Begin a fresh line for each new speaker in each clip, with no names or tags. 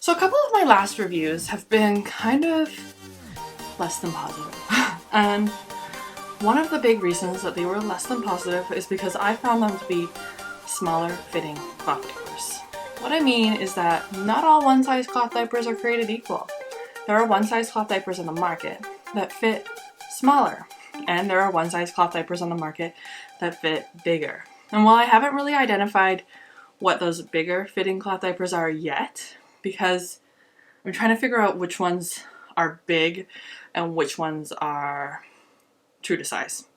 So a couple of my last reviews have been kind of less than positive. And one of the big reasons that they were less than positive is because I found them to be smaller fitting cloth diapers. What I mean is that not all one-size cloth diapers are created equal. There are one-size cloth diapers on the market that fit smaller, and there are one-size cloth diapers on the market that fit bigger. And while I haven't really identified what those bigger fitting cloth diapers are yet, because I'm trying to figure out which ones are big and which ones are true to size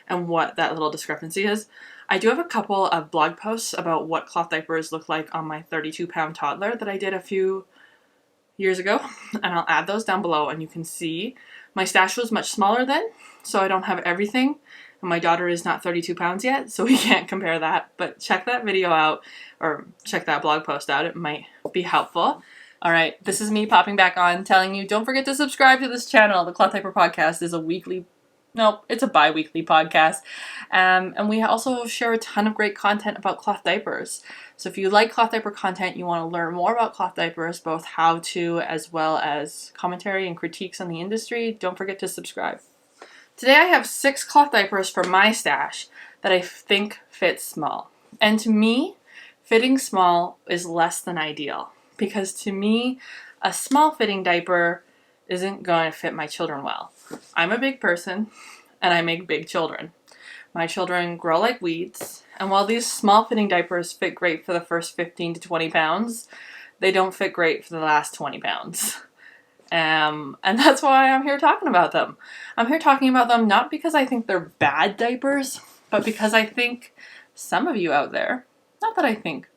and what that little discrepancy is. I do have a couple of blog posts about what cloth diapers look like on my 32-pound toddler that I did a few years ago, and I'll add those down below, and you can see my stash was much smaller then, so I don't have everything, and my daughter is not 32 pounds yet, so we can't compare that, but check that video out, or check that blog post out. It might be helpful. All right, this is me popping back on, telling you, don't forget to subscribe to this channel. The Cloth Diaper Podcast is it's a bi-weekly podcast. And we also share a ton of great content about cloth diapers. So if you like cloth diaper content, you want to learn more about cloth diapers, both how to as well as commentary and critiques on the industry, don't forget to subscribe. Today I have 6 cloth diapers from my stash that I think fit small. And to me, fitting small is less than ideal. Because to me, a small fitting diaper isn't going to fit my children well. I'm a big person, and I make big children. My children grow like weeds, and while these small fitting diapers fit great for the first 15 to 20 pounds, they don't fit great for the last 20 pounds. And that's why I'm here talking about them. I'm here talking about them not because I think they're bad diapers, but because I think some of you out there, not that I think,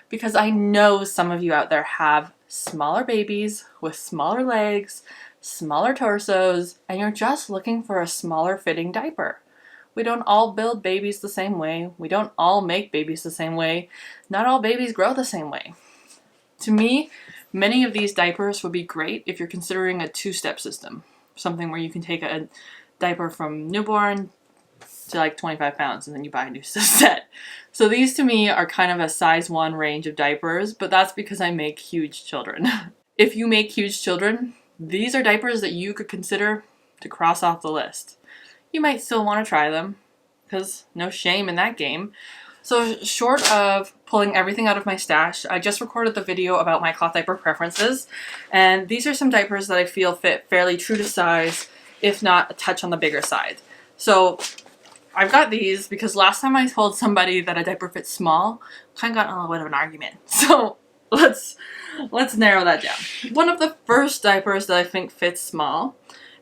because I know some of you out there have smaller babies with smaller legs, smaller torsos, and you're just looking for a smaller fitting diaper. We don't all build babies the same way. We don't all make babies the same way. Not all babies grow the same way. To me, many of these diapers would be great if you're considering a 2-step system. Something where you can take a diaper from newborn to like 25 pounds and then you buy a new set. So these to me are kind of a size 1 range of diapers, but that's because I make huge children. If you make huge children, these are diapers that you could consider to cross off the list. You might still want to try them, because no shame in that game. So short of pulling everything out of my stash, I just recorded the video about my cloth diaper preferences, and these are some diapers that I feel fit fairly true to size, if not a touch on the bigger side. So I've got these because last time I told somebody that a diaper fits small, kind of got in a little bit of an argument. So let's narrow that down. One of the first diapers that I think fits small,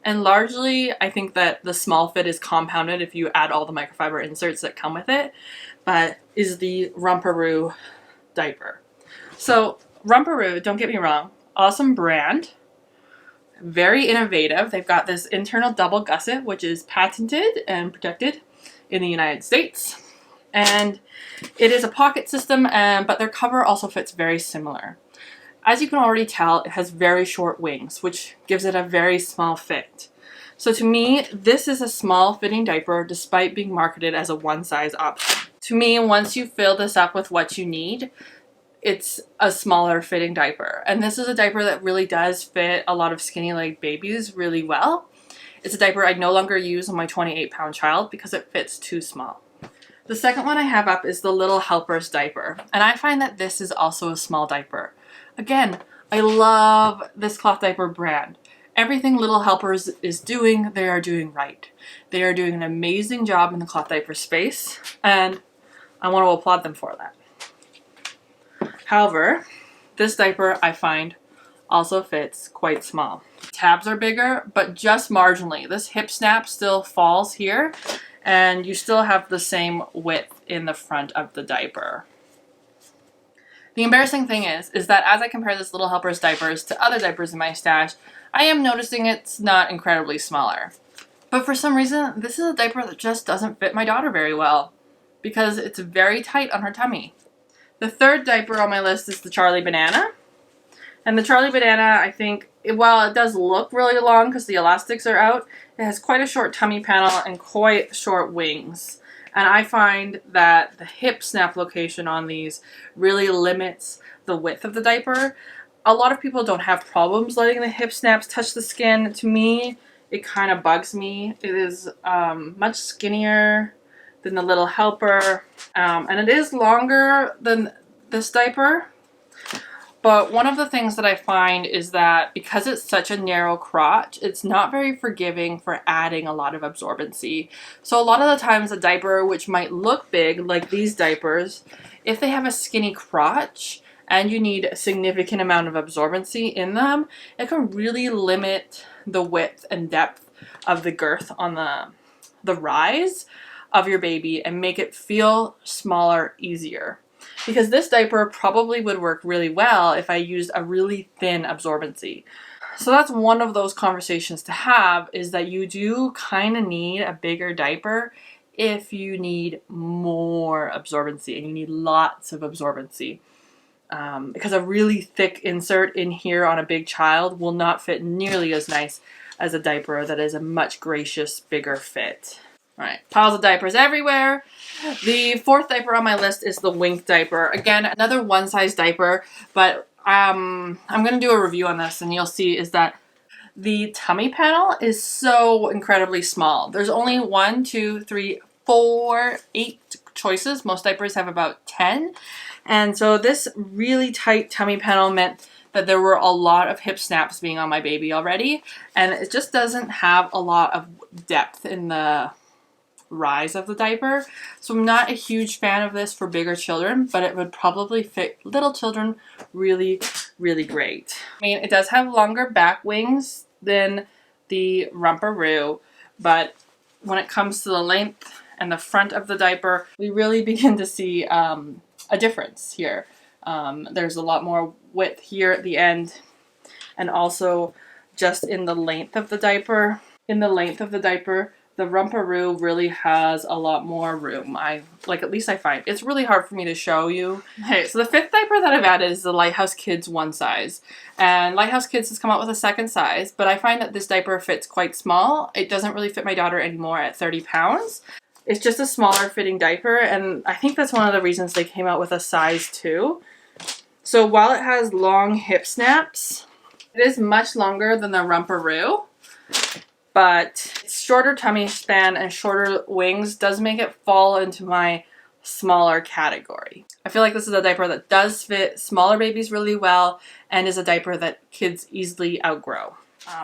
and largely I think that the small fit is compounded if you add all the microfiber inserts that come with it, but is the Rumperoo diaper. So Rumperoo, don't get me wrong, awesome brand, very innovative. They've got this internal double gusset, which is patented and protected in the United States. And it is a pocket system, but their cover also fits very similar. As you can already tell, it has very short wings, which gives it a very small fit. So to me, this is a small fitting diaper despite being marketed as a one-size option. To me, once you fill this up with what you need, it's a smaller fitting diaper. And this is a diaper that really does fit a lot of skinny leg babies really well. It's a diaper I no longer use on my 28-pound child because it fits too small. The second one I have up is the Little Helpers diaper, and I find that this is also a small diaper. Again, I love this cloth diaper brand. Everything Little Helpers is doing, they are doing right. They are doing an amazing job in the cloth diaper space, and I want to applaud them for that. However, this diaper I find also fits quite small. Tabs are bigger, but just marginally. This hip snap still falls here, and you still have the same width in the front of the diaper. The embarrassing thing is that as I compare this Little Helpers diapers to other diapers in my stash, I am noticing it's not incredibly smaller. But for some reason, this is a diaper that just doesn't fit my daughter very well, because it's very tight on her tummy. The third diaper on my list is the Charlie Banana. And the Charlie Banana, I think, while it does look really long because the elastics are out, it has quite a short tummy panel and quite short wings. And I find that the hip snap location on these really limits the width of the diaper. a lot of people don't have problems letting the hip snaps touch the skin. To me, it kind of bugs me. It is much skinnier than the little helper, and it is longer than this diaper. But one of the things that I find is that because it's such a narrow crotch, it's not very forgiving for adding a lot of absorbency. So a lot of the times a diaper which might look big, like these diapers, if they have a skinny crotch and you need a significant amount of absorbency in them, it can really limit the width and depth of the girth on the rise of your baby and make it feel smaller, easier. Because this diaper probably would work really well if I used a really thin absorbency. So that's one of those conversations to have, is that you do kind of need a bigger diaper if you need more absorbency and you need lots of absorbency. Because a really thick insert in here on a big child will not fit nearly as nice as a diaper that is a much gracious, bigger fit. All right, piles of diapers everywhere. The fourth diaper on my list is the Wink diaper. Again, another one size diaper, but I'm going to do a review on this and you'll see is that the tummy panel is so incredibly small. There's only 1, 2, 3, 4, 8 choices. Most diapers have about 10. And so this really tight tummy panel meant that there were a lot of hip snaps being on my baby already. And it just doesn't have a lot of depth in the rise of the diaper. So I'm not a huge fan of this for bigger children, but it would probably fit little children really, really great. I mean, it does have longer back wings than the Rumparoo, but when it comes to the length and the front of the diaper, we really begin to see a difference here. There's a lot more width here at the end, and also just in the length of the diaper. The Rumparoo really has a lot more room. At least I find. It's really hard for me to show you. Okay, so the fifth diaper that I've added is the Lighthouse Kids one size. And Lighthouse Kids has come out with a second size, but I find that this diaper fits quite small. It doesn't really fit my daughter anymore at 30 pounds. It's just a smaller fitting diaper, and I think that's one of the reasons they came out with a size 2. So while it has long hip snaps, it is much longer than the Rumparoo. But its shorter tummy span and shorter wings does make it fall into my smaller category. I feel like this is a diaper that does fit smaller babies really well and is a diaper that kids easily outgrow.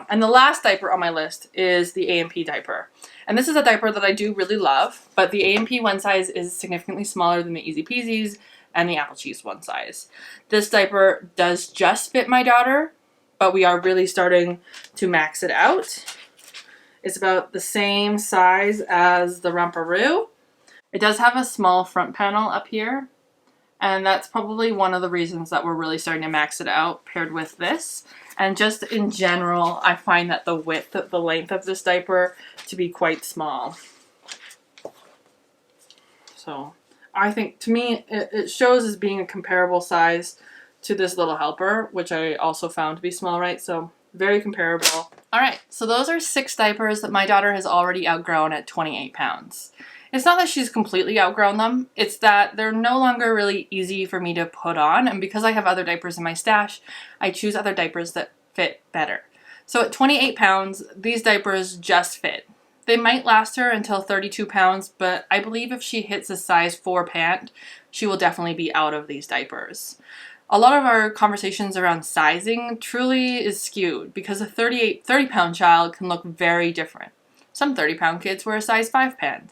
And the last diaper on my list is the A&P diaper. And this is a diaper that I do really love, but the A&P one size is significantly smaller than the Easy Peasies and the Apple Cheese one size. This diaper does just fit my daughter, but we are really starting to max it out. It's about the same size as the Rumparoo. It does have a small front panel up here, and that's probably one of the reasons that we're really starting to max it out paired with this. And just in general, I find that the length of this diaper to be quite small. So I think, to me, it shows as being a comparable size to this little helper, which I also found to be small, right? So very comparable. All right, so those are 6 diapers that my daughter has already outgrown at 28 pounds. It's not that she's completely outgrown them, it's that they're no longer really easy for me to put on, and because I have other diapers in my stash, I choose other diapers that fit better. So at 28 pounds, these diapers just fit. They might last her until 32 pounds, but I believe if she hits a size 4 pant, she will definitely be out of these diapers. A lot of our conversations around sizing truly is skewed because a 30-pound child can look very different. Some 30-pound kids wear a size 5 pant,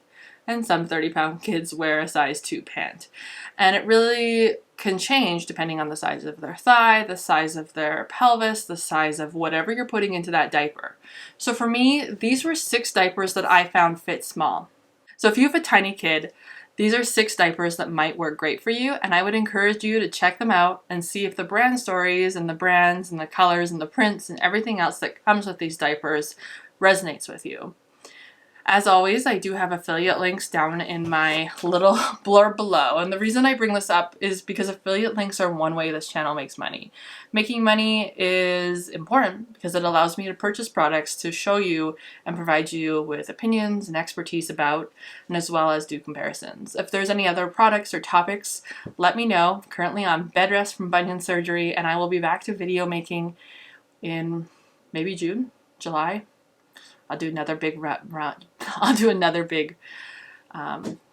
and some 30-pound kids wear a size 2 pant. And it really can change depending on the size of their thigh, the size of their pelvis, the size of whatever you're putting into that diaper. So for me, these were 6 diapers that I found fit small. So if you have a tiny kid, these are 6 diapers that might work great for you, and I would encourage you to check them out and see if the brand stories and the brands and the colors and the prints and everything else that comes with these diapers resonates with you. As always, I do have affiliate links down in my little blurb below. And the reason I bring this up is because affiliate links are one way this channel makes money. Making money is important because it allows me to purchase products to show you and provide you with opinions and expertise about, and as well as do comparisons. If there's any other products or topics, let me know. Currently on bed rest from bunion surgery, and I will be back to video making in maybe June, July. I'll do another big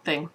thing.